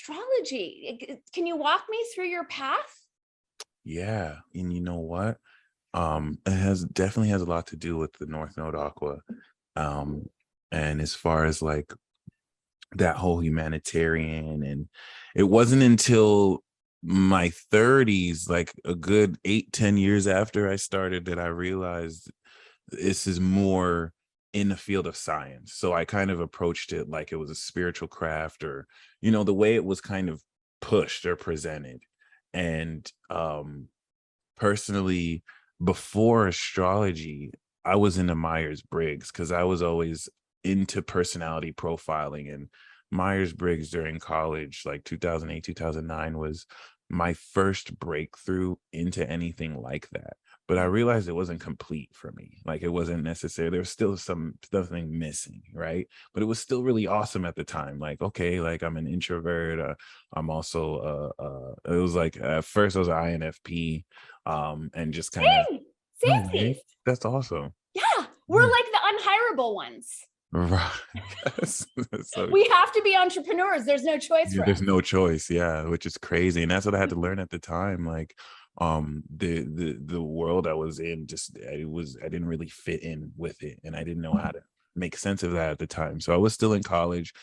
astrology. Can you walk me through your path? Yeah, and you know what? It has definitely has a lot to do with the North Node Aqua. Um, and as far as like that whole humanitarian, and it wasn't until my 30s, like a good 8-10 years after I started, that I realized this is more in the field of science. So I kind of approached it like it was a spiritual craft, or the way it was kind of pushed or presented. And personally, before astrology, I was into Myers-Briggs because I was always into personality profiling. And Myers-Briggs during college, like 2008, 2009, was my first breakthrough into anything like that. But I realized it wasn't complete for me. Like, it wasn't necessary. There was still something missing, right? But it was still really awesome at the time. Like, okay, like I'm an introvert. I'm also it was like at first I was an INFP, and just kind of, Same. no way, Samesies. that's awesome. Yeah, we're Yeah. like the unhireable ones. Right. Yes. That's so We have to be entrepreneurs. There's no choice yeah, for there's us. no choice, yeah, which is crazy. And that's what I had to learn at the time. Like, the world I was in, just I didn't really fit in with it, and I didn't know how to make sense of that at the time. So I was still in college,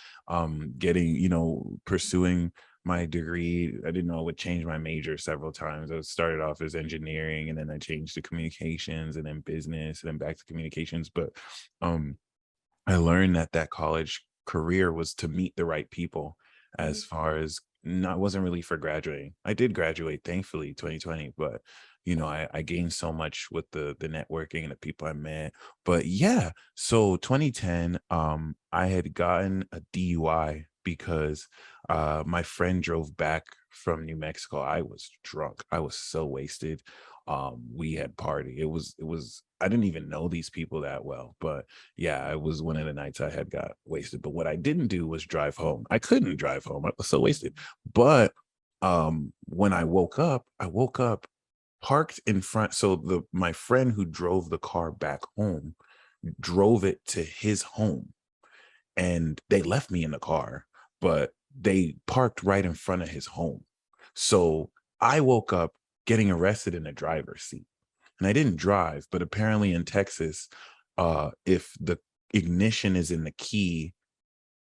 getting, pursuing my degree. I didn't know I would change my major several times. I started off as engineering, and then I changed to communications, and then business, and then back to communications. But um I learned that that college career was to meet the right people, as Mhm. far as not wasn't really for graduating. I did graduate, thankfully, 2020, but I gained so much with the networking and the people I met. But yeah, so 2010, I had gotten a DUI because my friend drove back from New Mexico. I was drunk. I was so wasted. We had party. It was I didn't even know these people that well, but yeah, it was one of the nights I had got wasted. But what I didn't do was drive home. I couldn't drive home. I was so wasted. But when I woke up parked in front. So the my friend who drove the car back home drove it to his home, and they left me in the car, but they parked right in front of his home. So I woke up getting arrested in the driver's seat. And I didn't drive, but apparently in Texas, if the ignition is in the key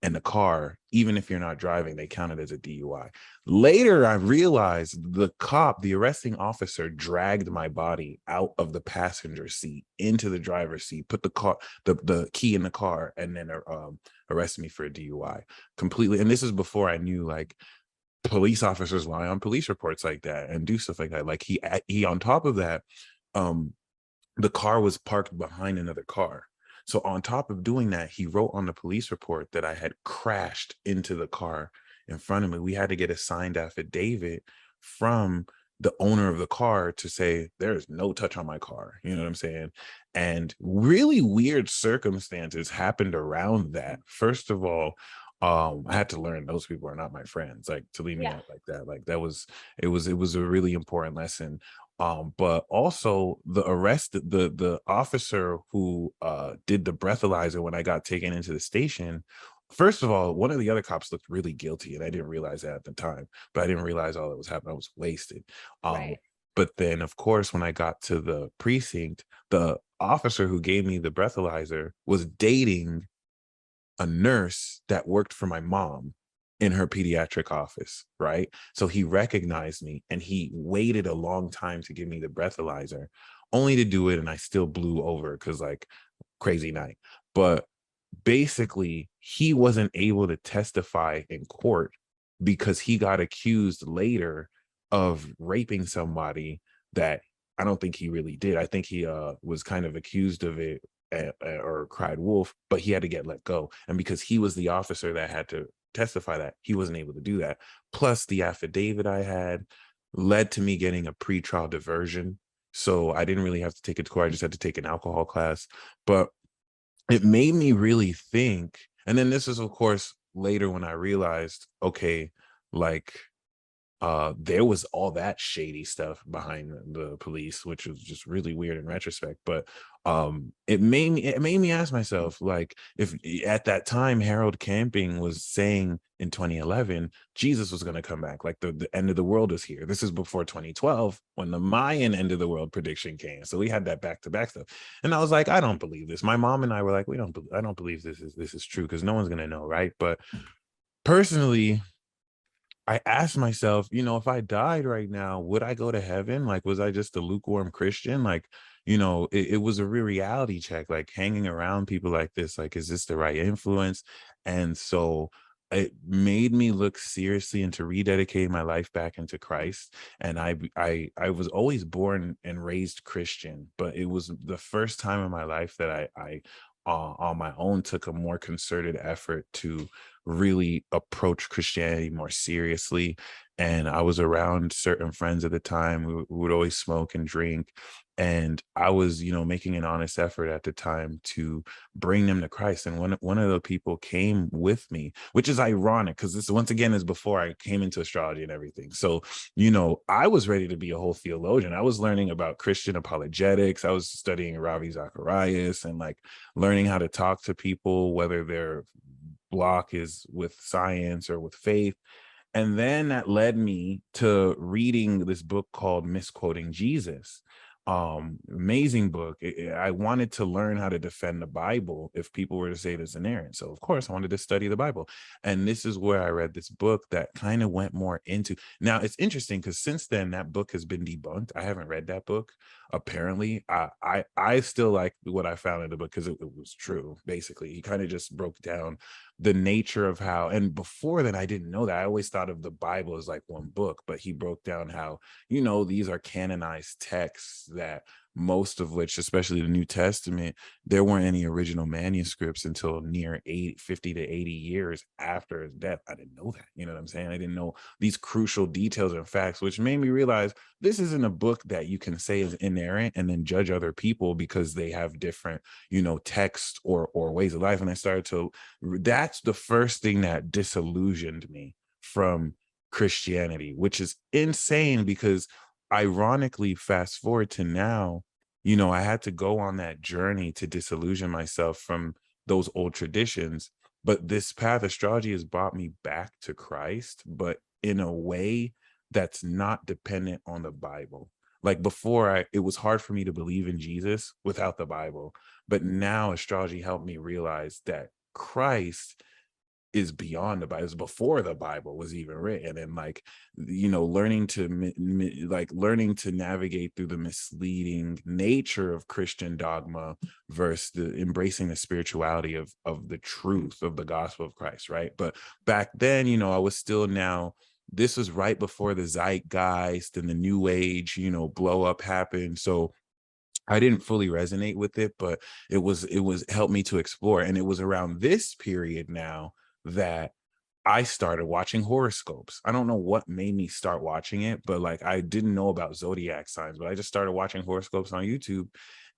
and the car, even if you're not driving, they count it as a DUI. Later, I realized the arresting officer, dragged my body out of the passenger seat into the driver's seat, put the key in the car, and then arrested me for a DUI completely. And this is before I knew, like, police officers lie on police reports like that and do stuff like that. Like, he on top of that, um, the car was parked behind another car. So on top of doing that, he wrote on the police report that I had crashed into the car in front of me. We had to get a signed affidavit from the owner of the car to say there's no touch on my car. You know what I'm saying? And really weird circumstances happened around that. First of all, I had to learn those people are not my friends. Like, to leave me Yeah. out like that. Like, that was it was a really important lesson. But also the officer who did the breathalyzer when I got taken into the station. First of all, one of the other cops looked really guilty, and I didn't realize that at the time. But I didn't realize all that was happening. I was wasted. Um, Right. but then, of course, when I got to the precinct, the officer who gave me the breathalyzer was dating a nurse that worked for my mom in her pediatric office, right? So he recognized me, and he waited a long time to give me the breathalyzer, only to do it. And I still blew over because, like, crazy night. But basically, he wasn't able to testify in court because he got accused later of raping somebody that I don't think he really did. I think he was kind of accused of it, or cried wolf, but he had to get let go. And because he was the officer that had to testify, that he wasn't able to do that. Plus, the affidavit I had led to me getting a pretrial diversion. So I didn't really have to take it to court. I just had to take an alcohol class. But it made me really think. And then this is, of course, later when I realized, okay, like, there was all that shady stuff behind the police, which was just really weird in retrospect. But it made me ask myself, like, if at that time Harold Camping was saying in 2011 Jesus was going to come back, like the end of the world is here. This is before 2012 when the Mayan end of the world prediction came. So we had that back-to-back stuff. And I was like, I don't believe this. My mom and I were like, I don't believe this is true, because no one's going to know, right? But personally, I asked myself, if I died right now, would I go to heaven? Like, was I just a lukewarm Christian? Like, it was a real reality check, like hanging around people like this. Like, is this the right influence? And so it made me look seriously into rededicating my life back into Christ. And I was always born and raised Christian, but it was the first time in my life that I on my own took a more concerted effort to really approach Christianity more seriously. And I was around certain friends at the time who would always smoke and drink. And I was, making an honest effort at the time to bring them to Christ. And one of the people came with me, which is ironic because this, once again, is before I came into astrology and everything. So, I was ready to be a whole theologian. I was learning about Christian apologetics. I was studying Ravi Zacharias and like learning how to talk to people, whether they're block is with science or with faith. And then that led me to reading this book called Misquoting Jesus. Amazing book. I wanted to learn how to defend the Bible if people were to say it's inerrant. So of course I wanted to study the Bible. And this is where I read this book that kind of went more into. Now it's interesting because since then that book has been debunked. I haven't read that book. Apparently, I still like what I found in the book because it was true. Basically, he kind of just broke down the nature of how, and before that I didn't know that. I always thought of the Bible as like one book, but he broke down how, these are canonized texts that most of which, especially the New Testament, there weren't any original manuscripts until near 50 to 80 years after his death. I didn't know that. You know what I'm saying? I didn't know these crucial details and facts, which made me realize this isn't a book that you can say is inerrant and then judge other people because they have different, text or ways of life. And I started to, that's the first thing that disillusioned me from Christianity, which is insane because ironically, fast forward to now, I had to go on that journey to disillusion myself from those old traditions. But this path, astrology, has brought me back to Christ, but in a way that's not dependent on the Bible. Like before, it was hard for me to believe in Jesus without the Bible. But now astrology helped me realize that Christ is beyond the Bible. It's before the Bible was even written. And like, learning to learning to navigate through the misleading nature of Christian dogma versus embracing the spirituality of the truth of the gospel of Christ, right? But back then, I was still now. This was right before the zeitgeist and the new age, blow up happened. So I didn't fully resonate with it, but it was helped me to explore. And it was around this period now that I started watching horoscopes. I don't know what made me start watching it, but like I didn't know about zodiac signs, but I just started watching horoscopes on YouTube.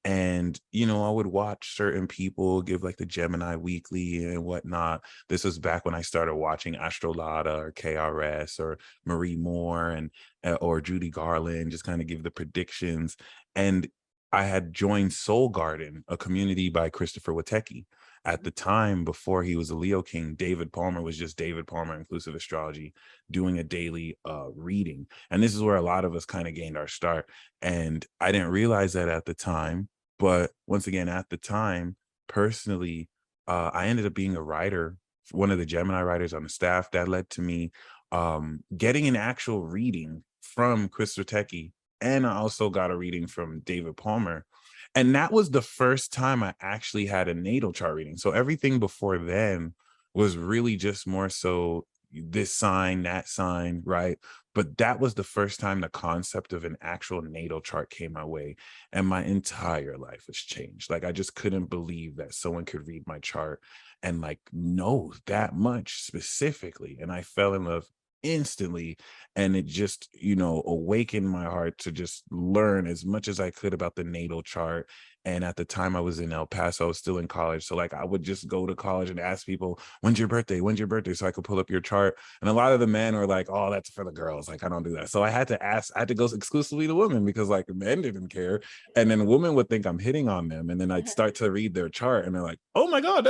And I would watch certain people give like the Gemini weekly and whatnot. This was back when I started watching Astrologer or KRS or Marie Moore and or Judy Garland, just kind of give the predictions. And I had joined Soul Garden, a community by Christopher Witecki. At the time, before he was a Leo King, David Palmer was just David Palmer Inclusive Astrology, doing a daily reading. And this is where a lot of us kind of gained our start. And I didn't realize that at the time. But once again, at the time, personally, I ended up being a writer, one of the Gemini writers on the staff. That led to me getting an actual reading from Chris Witecki. And I also got a reading from David Palmer. And that was the first time I actually had a natal chart reading. So everything before then was really just more so this sign, that sign, right? But that was the first time the concept of an actual natal chart came my way. And my entire life was changed. Like I just couldn't believe that someone could read my chart and like know that much specifically. And I fell in love instantly. And it just, awakened my heart to just learn as much as I could about the natal chart. And at the time I was in El Paso, I was still in college. So like I would just go to college and ask people, when's your birthday? When's your birthday? So I could pull up your chart. And a lot of the men were like, oh, that's for the girls. Like, I don't do that. So I had to ask, I had to go exclusively to women because like men didn't care. And then women would think I'm hitting on them. And then I'd start to read their chart and they're like, oh my God, that's